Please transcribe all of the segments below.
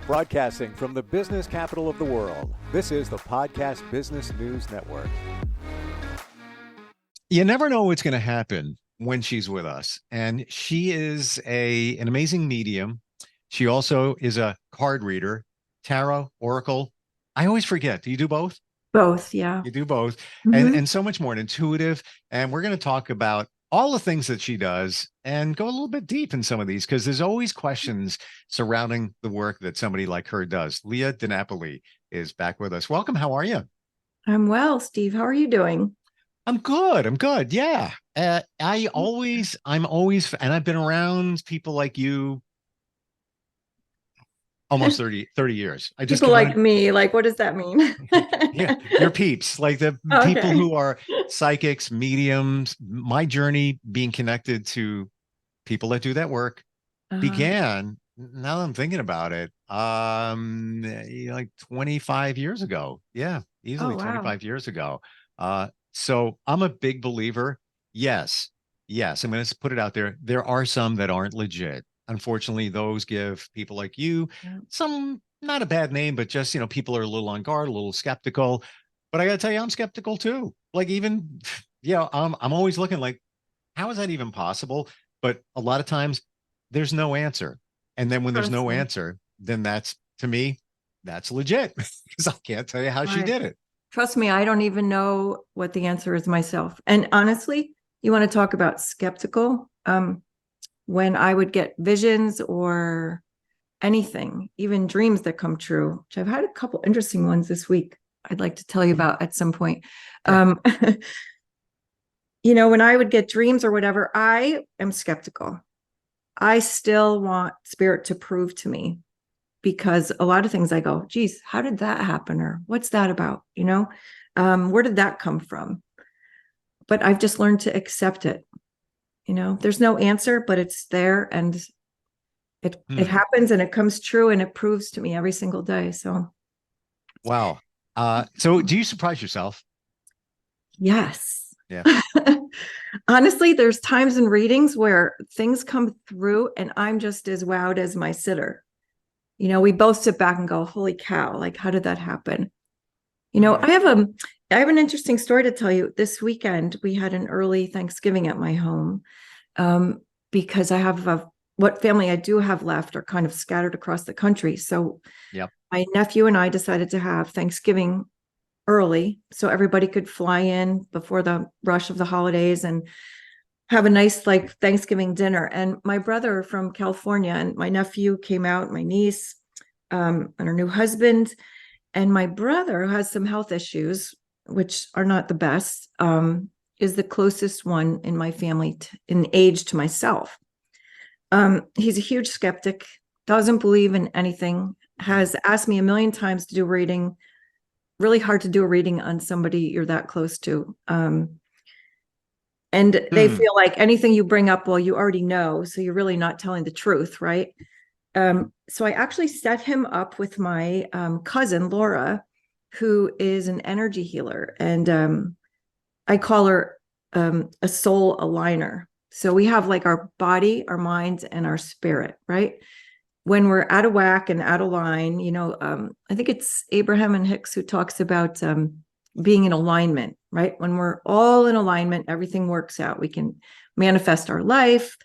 Broadcasting from the business capital of the world, this is the Podcast Business News Network. You never know what's going to happen when she's with us. And she is an amazing medium. She also is a card reader, tarot, oracle. I always forget. Do you do both? Both, yeah. You do both. Mhm. And so much more, and intuitive. And we're going to talk about all the things that she does and go a little bit deep in some of these, because there's always questions surrounding the work that somebody like her does. Leah DiNapoli is back with us. Welcome. How are you? I'm well, Steve. How are you doing? I'm good. I'm good. Yeah. I'm always, and I've been around people like you almost 30 years. I just People like me, like, what does that mean? Yeah, your peeps, like the people who are psychics, mediums. My journey being connected to people that do that work began, now that I'm thinking about it, like 25 years ago. Yeah, easily 25 years ago. So I'm a big believer. Yes, I'm going to put it out there. There are some that aren't legit. Unfortunately, those give people like you some, not a bad name, but just, people are a little on guard, a little skeptical. But I got to tell you, I'm skeptical too. Like, even, I'm always looking like, how is that even possible? But a lot of times there's no answer. And then when there's no answer, then that's, to me, that's legit, because I can't tell you how she did it. Trust me, I don't even know what the answer is myself. And honestly, you want to talk about skeptical? When I would get visions or anything, even dreams that come true, which I've had a couple interesting ones this week I'd like to tell you about at some point. When I would get dreams or whatever, I am skeptical. I still want spirit to prove to me, because a lot of things I go, geez, how did that happen? Or what's that about? Where did that come from? But I've just learned to accept it. There's no answer, but it's there, and it happens, and it comes true, and it proves to me every single day. So, wow. So do you surprise yourself? Yes. Yeah. Honestly, there's times in readings where things come through and I'm just as wowed as my sitter. We both sit back and go, holy cow, like, how did that happen? I have an interesting story to tell you. This weekend, we had an early Thanksgiving at my home, because I have what family I do have left are kind of scattered across the country. So my nephew and I decided to have Thanksgiving early so everybody could fly in before the rush of the holidays and have a nice, like, Thanksgiving dinner. And my brother from California and my nephew came out, my niece, and her new husband. And my brother, who has some health issues, which are not the best, is the closest one in my family in age to myself. He's a huge skeptic, doesn't believe in anything, has asked me a million times to do a reading. Really hard to do a reading on somebody you're that close to. And they feel like anything you bring up, well, you already know, so you're really not telling the truth, right? So I actually set him up with my cousin, Laura, who is an energy healer. And I call her a soul aligner. So we have, like, our body, our minds, and our spirit, right? When we're out of whack and out of line, I think it's Abraham Hicks who talks about being in alignment, right? When we're all in alignment, everything works out. We can manifest our life.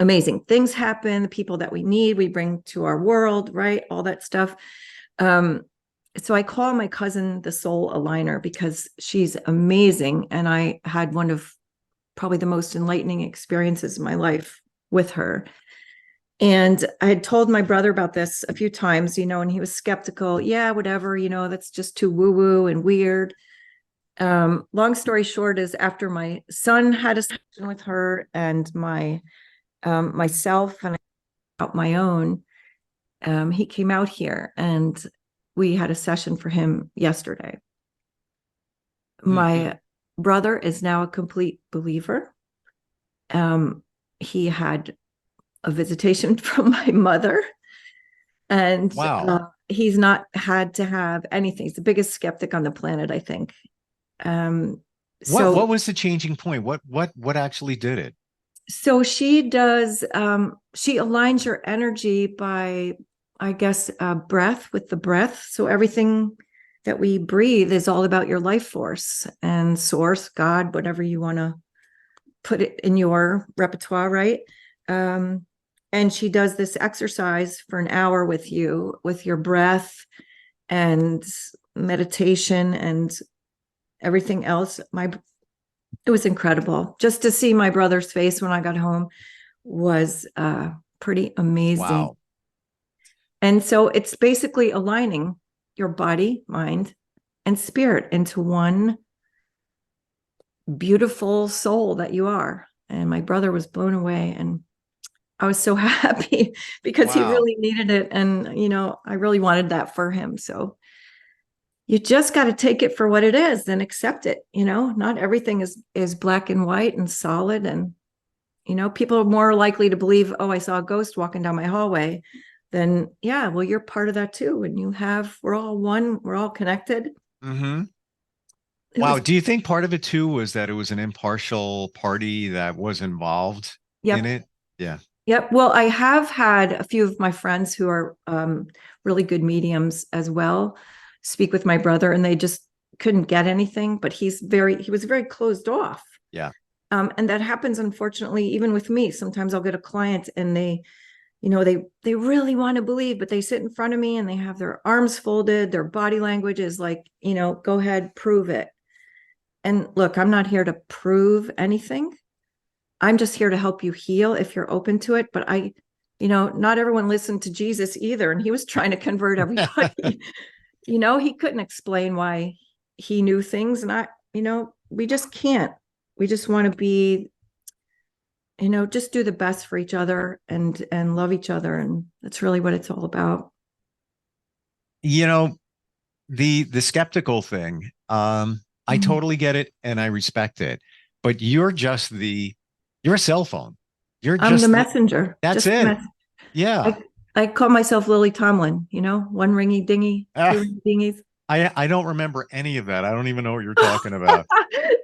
Amazing things happen. The people that we need, we bring to our world, right? All that stuff. So I call my cousin the soul aligner because she's amazing. And I had one of probably the most enlightening experiences in my life with her. And I had told my brother about this a few times, and he was skeptical. Yeah, whatever, that's just too woo-woo and weird. Long story short is, after my son had a session with her and myself and out my own, he came out here and we had a session for him yesterday. My brother is now a complete believer. He had a visitation from my mother, and he's not had to have anything. He's the biggest skeptic on the planet, I think. What was the changing point? What actually did it? So she does, she aligns your energy by I guess, breath with the breath. So everything that we breathe is all about your life force and source, God, whatever you want to put it in your repertoire, right? And she does this exercise for an hour with you, with your breath and meditation and everything else. It was incredible. Just to see my brother's face when I got home was pretty amazing. Wow. And so it's basically aligning your body, mind, and spirit into one beautiful soul that you are. And my brother was blown away, and I was so happy because he really needed it. And, I really wanted that for him. So you just got to take it for what it is and accept it. Not everything is black and white and solid. And, people are more likely to believe, oh, I saw a ghost walking down my hallway. Then, yeah, well, you're part of that too. And we're all one, we're all connected. Mm-hmm. Wow. Do you think part of it too was that it was an impartial party that was involved in it? Yeah. Yep. Well, I have had a few of my friends who are really good mediums as well speak with my brother, and they just couldn't get anything, but he was very closed off. Yeah. And that happens, unfortunately, even with me. Sometimes I'll get a client and they really want to believe, but they sit in front of me and they have their arms folded. Their body language is like, go ahead, prove it. And look, I'm not here to prove anything. I'm just here to help you heal if you're open to it. But not everyone listened to Jesus either. And he was trying to convert everybody. He couldn't explain why he knew things. And we just can't. We just want to be, just do the best for each other and love each other. And that's really what it's all about. The skeptical thing, I totally get it and I respect it, but you're a cell phone. I'm the messenger. That's it. Yeah. I call myself Lily Tomlin, one ringy dingy, two ringy dingies. I don't remember any of that. I don't even know what you're talking about.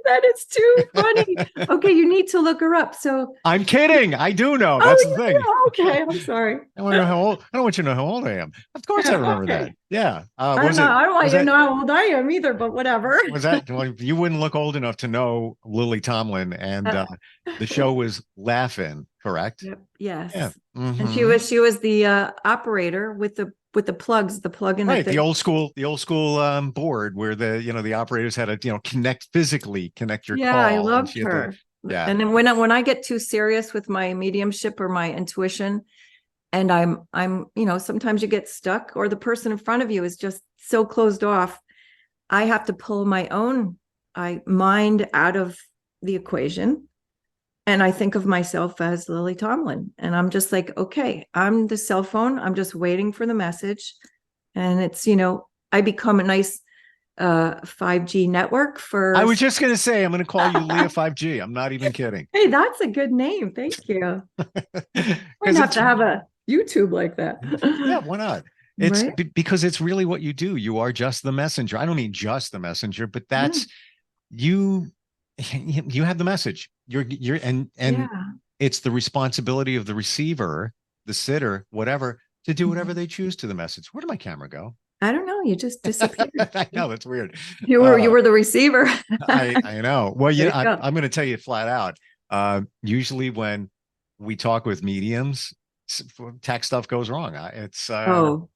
That is too funny. Okay, you need to look her up. So I'm kidding. I do know. That's the thing. Okay, I'm sorry. I want to know how old. I don't want you to know how old I am. Of course, I remember that. Yeah. I don't want you to know how old I am either. But whatever. Was that? Well, you wouldn't look old enough to know Lily Tomlin, and the show was Laughing, correct? Yep. Yes. Yeah. Mm-hmm. And she was the operator with the plugs, the plug in the old school board where the operators had to connect your call. Yeah, I loved her. Yeah. And then when I get too serious with my mediumship or my intuition, and I'm sometimes you get stuck, or the person in front of you is just so closed off, I have to pull my own mind out of the equation. And I think of myself as Lily Tomlin. And I'm just like, okay, I'm the cell phone. I'm just waiting for the message. And it's, I become a nice 5G network for. I was just going to say, I'm going to call you Leah 5G. I'm not even kidding. Hey, that's a good name. Thank you. I'd have to have a YouTube like that. Yeah, why not? It's right? Because it's really what you do. You are just the messenger. I don't mean just the messenger, but that's you have the message. You're and it's the responsibility of the receiver, the sitter, whatever, to do whatever they choose to the message. Where did my camera go? I don't know. You just disappeared. I know, that's weird. You were the receiver. I know. Well, I'm going to tell you flat out. Usually when we talk with mediums, tech stuff goes wrong. It's all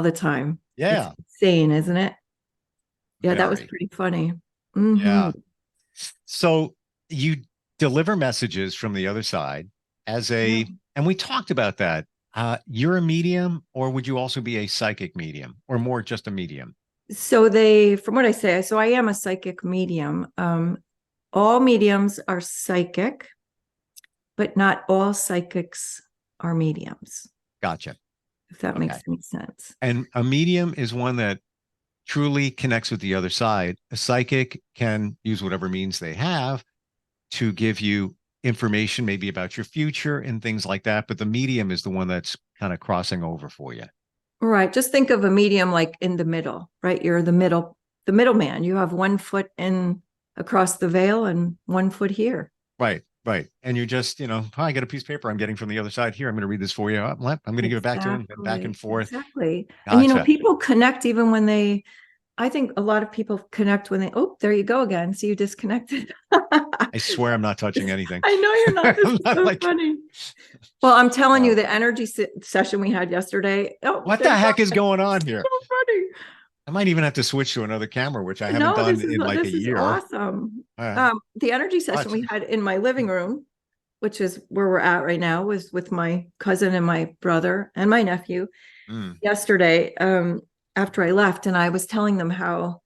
the time. Yeah, it's insane, isn't it? Yeah, Very. That was pretty funny. Mm-hmm. Yeah. So you deliver messages from the other side and we talked about that. You're a medium, or would you also be a psychic medium, or more just a medium? So from what I say, so I am a psychic medium. All mediums are psychic, but not all psychics are mediums. Gotcha. If that makes any sense. And a medium is one that truly connects with the other side. A psychic can use whatever means they have to give you information, maybe about your future and things like that. But the medium is the one that's kind of crossing over for you. Right. Just think of a medium like in the middle, right? You're the middleman. You have 1 foot in across the veil and 1 foot here. Right. Right. And you're just, oh, I got a piece of paper I'm getting from the other side here. I'm going to read this for you. I'm going to give it back to him, and back and forth. Exactly. And Gotcha. people connect even when I think a lot of people connect when oh, there you go again. So you disconnected. I swear I'm not touching anything. I know you're not. This is so funny. Well, I'm telling you, the energy session we had yesterday. Oh, what the heck is going on here? So funny. I might even have to switch to another camera, which I haven't done in like a year. Awesome. The energy session we had in my living room, which is where we're at right now, was with my cousin and my brother and my nephew yesterday, after I left. And I was telling them how,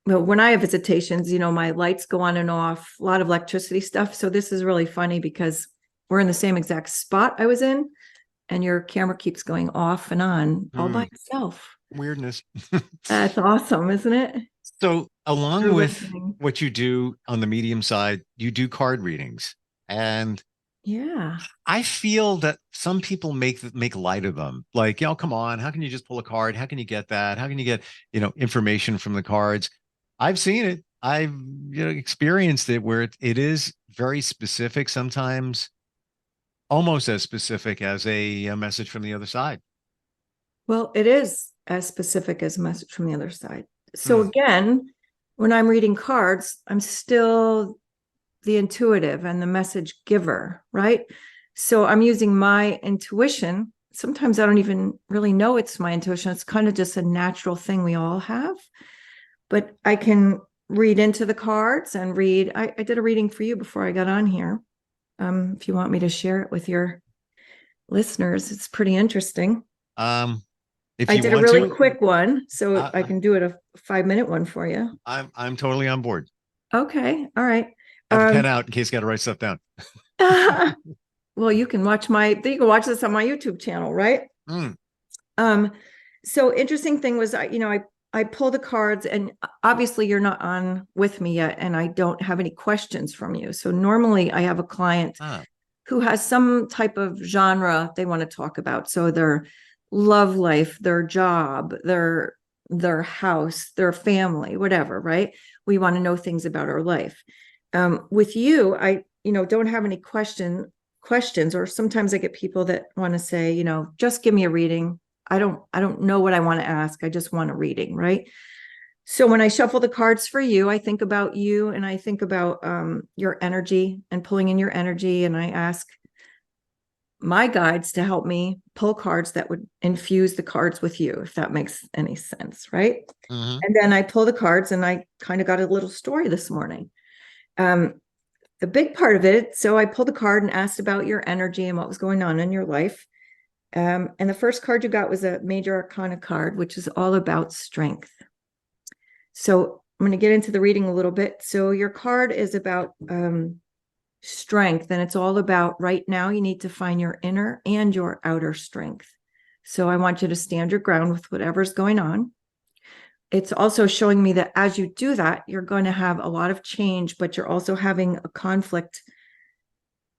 when I have visitations, my lights go on and off, a lot of electricity stuff. So this is really funny because we're in the same exact spot I was in, and your camera keeps going off and on all by itself. Weirdness. That's awesome, isn't it? So along with what you do on the medium side, you do card readings. And yeah, I feel that some people make light of them. Like, come on, how can you just pull a card? How can you get that? How can you get, information from the cards? I've seen it. I've experienced it where it is very specific, sometimes almost as specific as a message from the other side. Well, it is as specific as a message from the other side. So again, when I'm reading cards, I'm still the intuitive and the message giver, right? So I'm using my intuition. Sometimes I don't even really know it's my intuition. It's kind of just a natural thing we all have. But I can read into the cards and read. I did a reading for you before I got on here. If you want me to share it with your listeners, it's pretty interesting. If I did a really quick one, so I can do it a 5-minute one for you. I'm totally on board. Okay, all right. I have a pen out in case I got to write stuff down. Well, you can watch watch this on my YouTube channel, right? So interesting thing was, I pull the cards, and obviously you're not on with me yet, and I don't have any questions from you. So normally I have a client who has some type of genre they want to talk about. So their love life, their job, their house, their family, whatever, right? We want to know things about our life. With you, I, don't have any questions, or sometimes I get people that want to say, just give me a reading. I don't know what I want to ask. I just want a reading, right? So when I shuffle the cards for you, I think about you, and I think about your energy and pulling in your energy. And I ask my guides to help me pull cards that would infuse the cards with you, if that makes any sense, right? And then I pull the cards, and I kind of got a little story this morning. The big part of it, so I pulled the card and asked about your energy and what was going on in your life. And the first card you got was a Major Arcana card, which is all about strength. So I'm going to get into the reading a little bit. So your card is about strength, and it's all about right now you need to find your inner and your outer strength. So I want you to stand your ground with whatever's going on. It's also showing me that as you do that, you're going to have a lot of change, but you're also having a conflict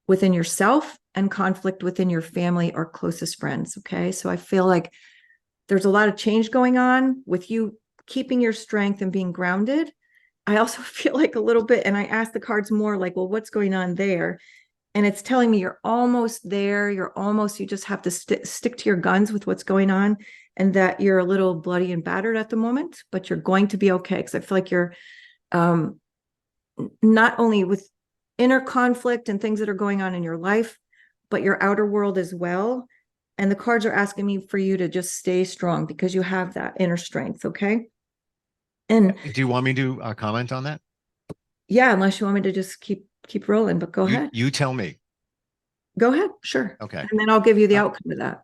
within yourself and conflict within your family or closest friends. Okay. So I feel like there's a lot of change going on with you keeping your strength and being grounded. I also feel like a little bit, and I ask the cards more like, well, what's going on there? And it's telling me you're almost there. You just have to stick to your guns with what's going on, and that you're a little bloody and battered at the moment, but you're going to be okay. Because I feel like you're not only with inner conflict and things that are going on in your life, but your outer world as well. And the cards are asking me for you to just stay strong because you have that inner strength. Okay. And do you want me to comment on that? Yeah, unless you want me to just keep rolling, but go ahead. You tell me. Go ahead. Sure. Okay. And then I'll give you the outcome of that.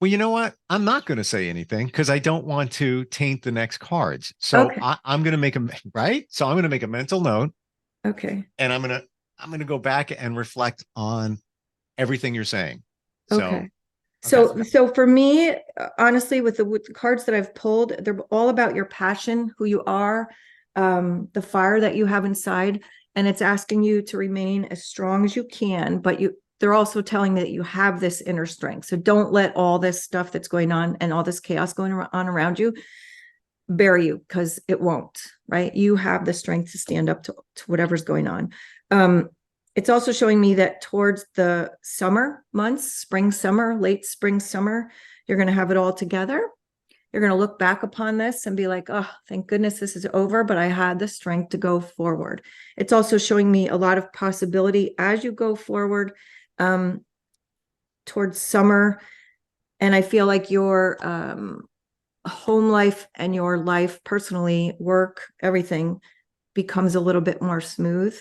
Well, you know what? I'm not going to say anything because I don't want to taint the next cards. So okay. I'm going to make So I'm going to make a mental note. Okay. And I'm going to go back and reflect on everything you're saying. Okay. So for me, honestly, with the cards that I've pulled, they're all about your passion, who you are, the fire that you have inside, and it's asking you to remain as strong as you can, but they're also telling me that you have this inner strength. So don't let all this stuff that's going on and all this chaos going on around you bury you, because it won't, right? You have the strength to stand up to whatever's going on. it's also showing me that towards the summer months, spring, summer, late spring, summer, you're going to have it all together. You're going to look back upon this and be like, oh, thank goodness this is over, but I had the strength to go forward. It's also showing me a lot of possibility as you go forward towards summer. And I feel like your home life and your life personally, work, everything becomes a little bit more smooth,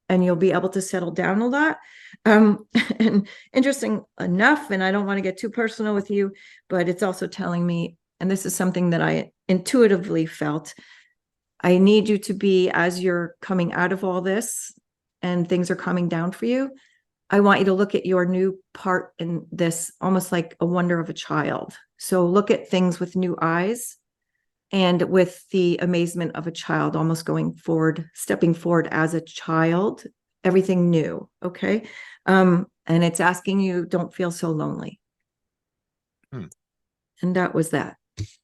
and you'll be able to settle down a lot. And interesting enough, and I don't want to get too personal with you, but it's also telling me, and this is something that I intuitively felt, I need you to be, as you're coming out of all this and things are coming down for you, I want you to look at your new part in this almost like a wonder of a child. So look at things with new eyes and with the amazement of a child, almost going forward, stepping forward as a child, everything new. Okay. And it's asking you, don't feel so lonely. And that was that. Is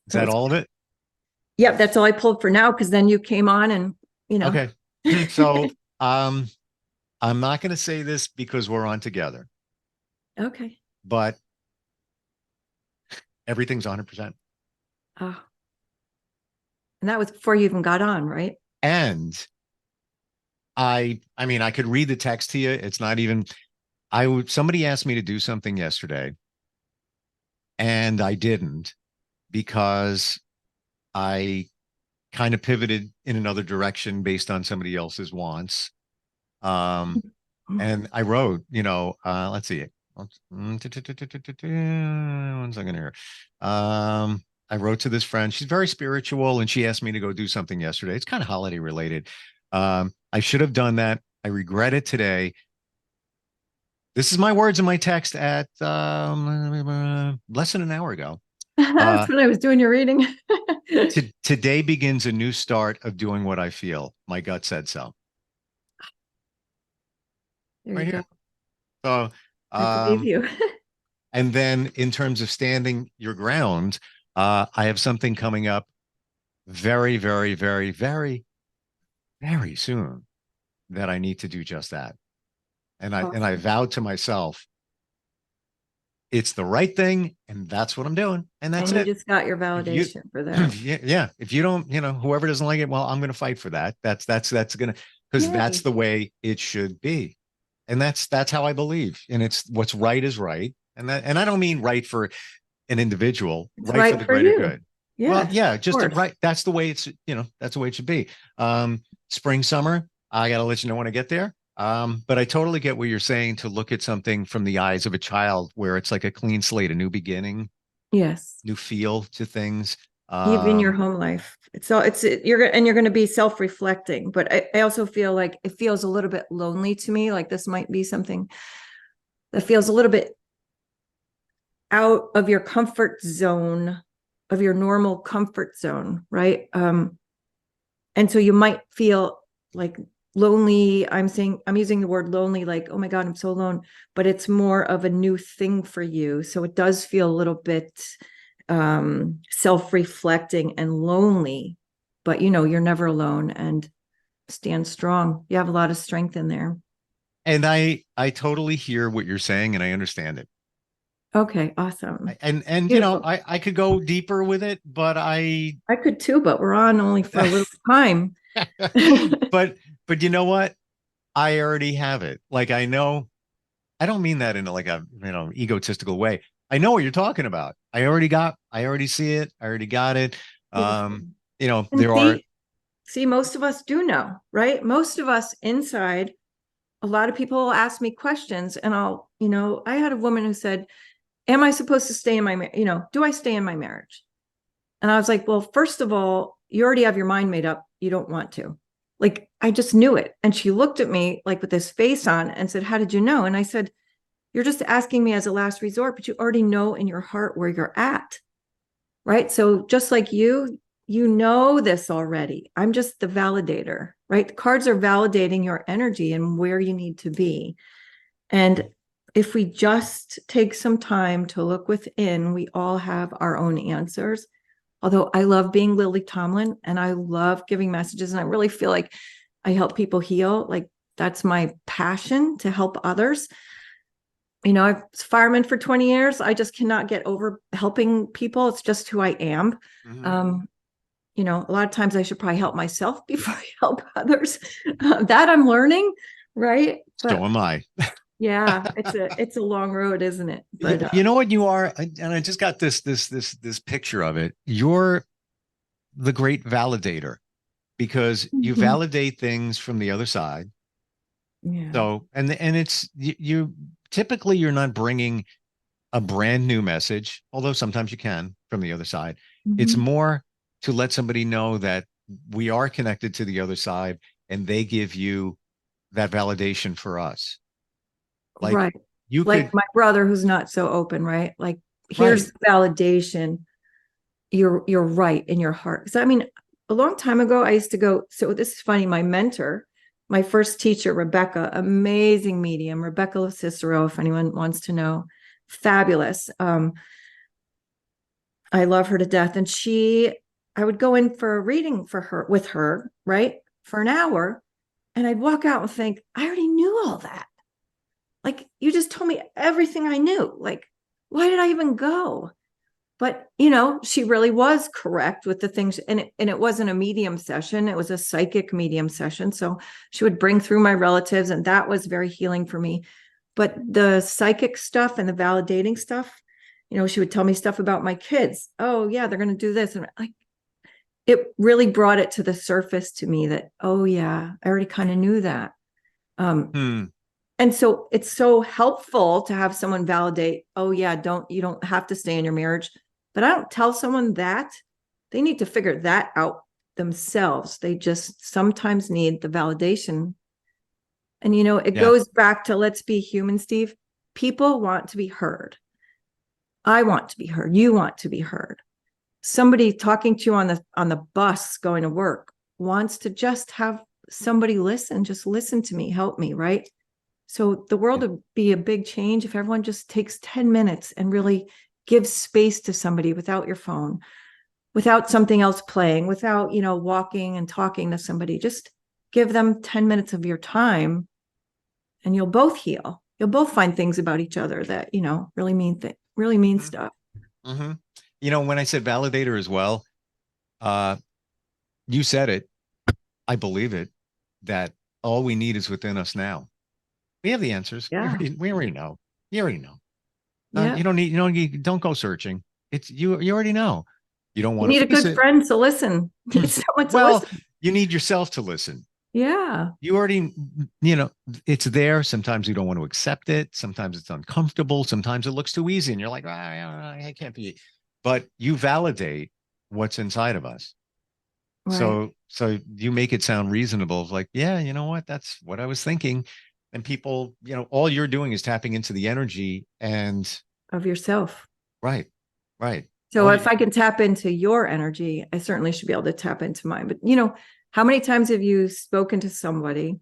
that all of it? Yeah, that's all I pulled for now, because then you came on and, Okay. So I'm not going to say this because we're on together. Okay. But everything's 100%. Oh. And that was before you even got on, right? And I mean, I could read the text to you. It's not even, somebody asked me to do something yesterday and I didn't, because I kind of pivoted in another direction based on somebody else's wants. And I wrote, let's see. One second here. I wrote to this friend. She's very spiritual, and she asked me to go do something yesterday. It's kind of holiday related. I should have done that. I regret it today. This is my words in my text at less than an hour ago. That's when I was doing your reading. Today begins a new start of doing what I feel. My gut said so. There right you here. go. So, I believe you. and then in terms of standing your ground, I have something coming up very, very, very, very, very soon that I need to do just that. And I vowed to myself, it's the right thing, and that's what I'm doing, and that's And it. you just got your validation for that. Yeah. If you don't, whoever doesn't like it, well, I'm going to fight for that. That's gonna, because that's the way it should be, and that's how I believe. And it's what's right is right, and I don't mean right for an individual, right for the greater good. Yeah. Well, yeah, just right. That's the way it's, that's the way it should be. Spring, summer, I got to let you know when I get there. But I totally get what you're saying, to look at something from the eyes of a child, where it's like a clean slate, a new beginning. Yes. New feel to things. Even your home life. You're going to be self-reflecting, but I also feel like it feels a little bit lonely to me. Like this might be something that feels a little bit out of your comfort zone, of your normal comfort zone, right? And so you might feel like lonely. I'm using the word lonely, like, oh my God, I'm so alone, but it's more of a new thing for you. So it does feel a little bit self-reflecting and lonely, but you're never alone, and stand strong. You have a lot of strength in there. And I totally hear what you're saying, and I understand it. Okay, awesome. And I could go deeper with it, but I could too, but we're on only for a little time. but you know what? I already have it. Like, I know, I don't mean that in like a, egotistical way. I know what you're talking about. I already see it. I already got it. See, most of us do know, right? Most of us inside, a lot of people ask me questions, and I had a woman who said, am I supposed to stay in my, do I stay in my marriage? And I was like, well, first of all, you already have your mind made up. You don't want to. Like, I just knew it. And she looked at me like with this face on and said, how did you know? And I said, you're just asking me as a last resort, but you already know in your heart where you're at. Right. So just like you know this already. I'm just the validator, right? The cards are validating your energy and where you need to be. And if we just take some time to look within, we all have our own answers. Although I love being Lily Tomlin and I love giving messages, and I really feel like I help people heal. Like That's my passion, to help others. You know, I was a fireman for 20 years. I just cannot get over helping people. It's just who I am. Mhm. You know, a lot of times I should probably help myself before I help others. That I'm learning, right? So But am I. yeah, it's a long road, isn't it? But You know what you are, and I just got this picture of it. You're the great validator because you mhm. validate things from the other side. Yeah. So, and it's you typically you're not bringing a brand new message, although sometimes you can from the other side. It's Mhm. more to let somebody know that we are connected to the other side and they give you that validation for us. Like Right. you Like could, my brother who's not so open, right? Like, right. here's validation. You're right in your heart. So I mean, a long time ago, I used to go. So this is funny. My mentor, my first teacher, Rebecca, amazing medium, Rebecca Cicero, if anyone wants to know, fabulous. I love her to death. And I would go in for a reading for her with her, right, for an hour, and I'd walk out and think, I already knew all that. Like, you just told me everything I knew. Like, why did I even go? But she really was correct with the things, and it wasn't a medium session, it was a psychic medium session. So she would bring through my relatives, and that was very healing for me. But the psychic stuff and the validating stuff, she would tell me stuff about my kids. Oh yeah, they're going to do this, and like, it really brought it to the surface to me that, oh yeah, I already kind of knew that. um Hmm. and so it's so helpful to have someone validate, oh yeah, you don't have to stay in your marriage. But I don't tell someone that. They need to figure that out themselves. They just sometimes need the validation. And it Yeah. goes back to, let's be human, Steve. People want to be heard. I want to be heard. You want to be heard. Somebody talking to you on the bus going to work wants to just have somebody listen. Just listen to me, help me, right? So the world Yeah. would be a big change if everyone just takes 10 minutes and really gives space to somebody without your phone, without something else playing, without, walking and talking to somebody. Just give them 10 minutes of your time, and you'll both heal. You'll both find things about each other that, really mean Mhm. stuff. Mhm. When I said validator as well, uh, you said it. I believe it that all we need is within us now. We have the answers. We Yeah. already, we already know. You already know. Yeah. You don't go searching. It's you already know. You don't You want need to a face good it. friend to listen. You need someone to Well, listen. you need yourself to listen. Yeah. You already, it's there. Sometimes you don't want to accept it. Sometimes it's uncomfortable. Sometimes it looks too easy and you're like, I can't be. But you validate what's inside of us. Right. So you make it sound reasonable. Like, yeah, you know what? That's what I was thinking. And people, all you're doing is tapping into the energy and Of yourself. right, right. So All if you, I can tap into your energy, I certainly should be able to tap into mine. But how many times have you spoken to somebody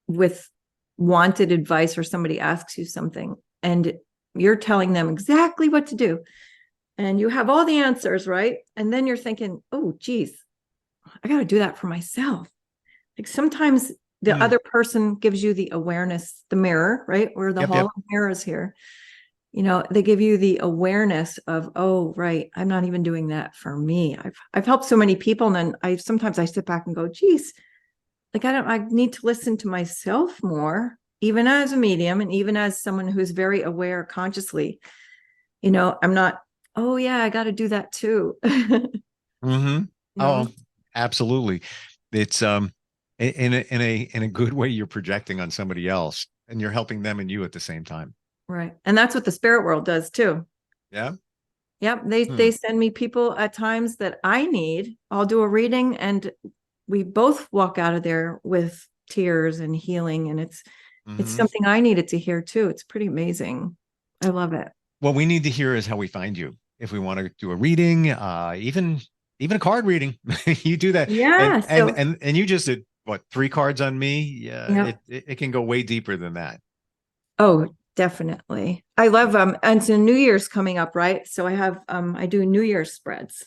with wanted advice, or somebody asks you something and you're telling them exactly what to do and you have all the answers, right? And then you're thinking, oh, geez, I got to do that for myself. Like, sometimes the hmm, other person gives you the awareness, the mirror, right? Where the yep, hall yep. of mirrors here. They give you the awareness of, oh, right, I'm not even doing that for me. I've helped so many people, and then sometimes I sit back and go, geez, like, I need to listen to myself more, even as a medium and even as someone who's very aware consciously. I'm not, oh yeah, I got to do that too. Hmm. you know, Oh, absolutely. It's in a good way, you're projecting on somebody else and you're helping them and you at the same time. right. And that's what the spirit world does too. Yeah. Yep. They Hmm. they send me people at times that I need. I'll do a reading and we both walk out of there with tears and healing. And it's Hmm. something I needed to hear too. It's pretty amazing. I love it. What we need to hear is how we find you. If we want to do a reading, even a card reading, you do that. And Yeah. and So, and and you just did what, 3 cards on me? Yeah, yeah. it can go way deeper than that. Oh, definitely. I love and so New Year's coming up, right? So I do New Year's spreads.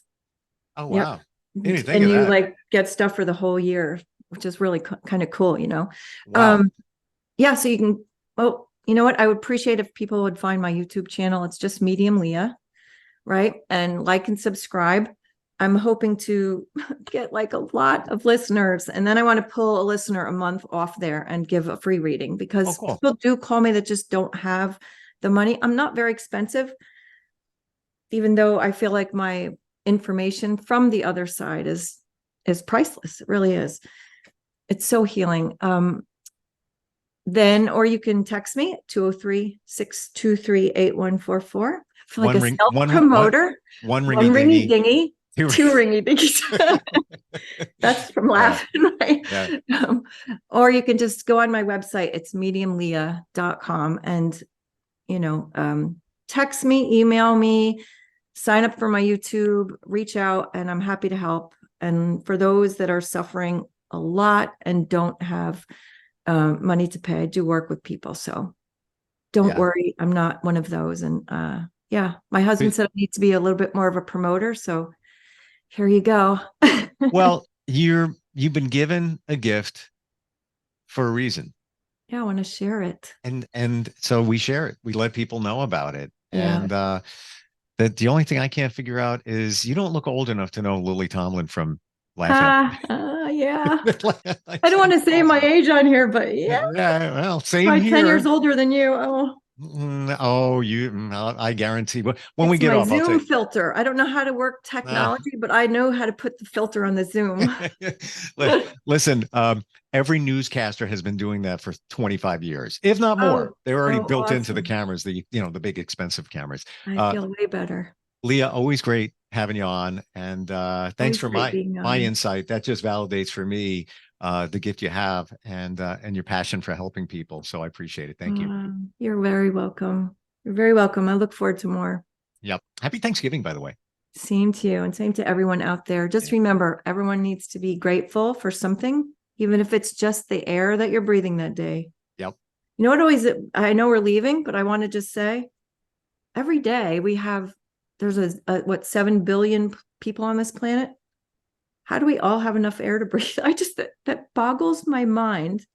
Oh Yep. wow. Didn't even think And of you that. like get stuff for the whole year. which is really kind of cool, Wow. Yeah, so you can, well, you know what? I would appreciate if people would find my YouTube channel. It's just Medium Leah, right? And like and subscribe. I'm hoping to get like a lot of listeners. And then I want to pull a listener a month off there and give a free reading, because cool. people do call me that just don't have the money. I'm not very expensive, even though I feel like my information from the other side is priceless. It really is. It's so healing. Then, or you can text me at 203-623-8144. I feel like a self-promoter. One ringy dingy. Two ringy dingies. That's from laughing, right? Yeah. Or you can just go on my website. It's mediumleah.com and, text me, email me, sign up for my YouTube, reach out, and I'm happy to help. And for those that are suffering a lot and don't have money to pay, I do work with people. So don't worry. I'm not one of those. And my husband said I need to be a little bit more of a promoter. So here you go. Well, you've been given a gift for a reason. Yeah, I want to share it. And so we share it. We let people know about it. Yeah. And the only thing I can't figure out is you don't look old enough to know Lily Tomlin from Laugh At Me. Yeah. I don't want to say my age on here, but yeah. Yeah, well, same Probably here. 10 years older than you. Oh. I guarantee. But when we get off, Zoom I'll say, filter. I don't know how to work technology, but I know how to put the filter on the Zoom. Listen, every newscaster has been doing that for 25 years, if not more. They're already built into the cameras, the big expensive cameras. I feel way better. Leah, always great having you on, and thanks for my insight. That just validates for me the gift you have and your passion for helping people. So I appreciate it. Thank you. You're very welcome. You're very welcome. I look forward to more. Yep. Happy Thanksgiving, by the way. Same to you, and same to everyone out there. Just remember, everyone needs to be grateful for something, even if it's just the air that you're breathing that day. Yep. You know what? I know we're leaving, but I want to just say, every day there's 7 billion people on this planet. How do we all have enough air to breathe? That boggles my mind.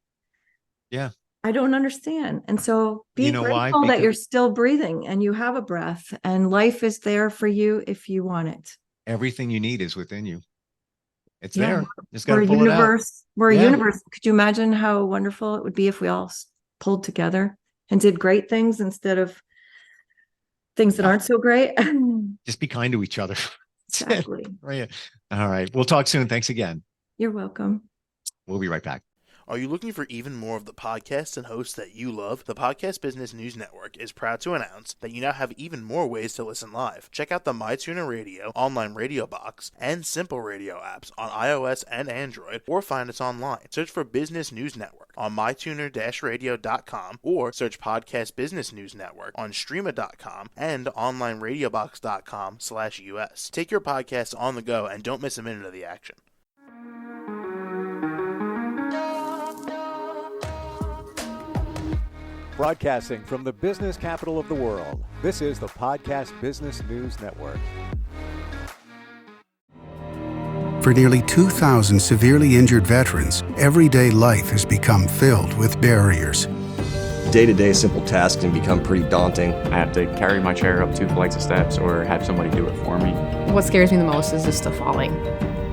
Yeah. I don't understand. And so be grateful that you're still breathing and you have a breath, and life is there for you if you want it. Everything you need is within you. It's there. Just got to pull it out. We're a universe. Could you imagine how wonderful it would be if we all pulled together and did great things instead of things that aren't so great? Just be kind to each other. Exactly. Right. All right. We'll talk soon. Thanks again. You're welcome. We'll be right back. Are you looking for even more of the podcasts and hosts that you love? The Podcast Business News Network is proud to announce that you now have even more ways to listen live. Check out the MyTuner Radio, online radio box, and Simple Radio apps on iOS and Android, or find us online. Search for Business News Network on mytuner-radio.com, or search Podcast Business News Network on streama.com and onlineradiobox.com/US. Take your podcast on the go and don't miss a minute of the action. Broadcasting from the business capital of the world, this is the Podcast Business News Network. For nearly 2,000 severely injured veterans, everyday life has become filled with barriers. Day-to-day simple tasks can become pretty daunting. I have to carry my chair up 2 flights of steps or have somebody do it for me. What scares me the most is just the falling.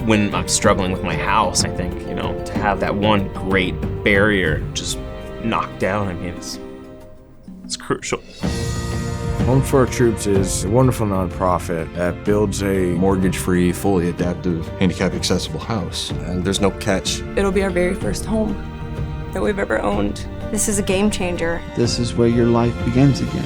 When I'm struggling with my house, I think, to have that one great barrier just knocked down, it's crucial. Home for Our Troops is a wonderful nonprofit that builds a mortgage-free, fully adaptive, handicap-accessible house. And there's no catch. It'll be our very first home that we've ever owned. This is a game changer. This is where your life begins again.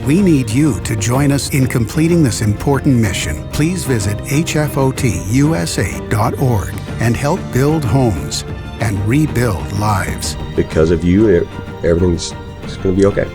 We need you to join us in completing this important mission. Please visit hfotusa.org and help build homes and rebuild lives. Because of you, everything's going to be okay.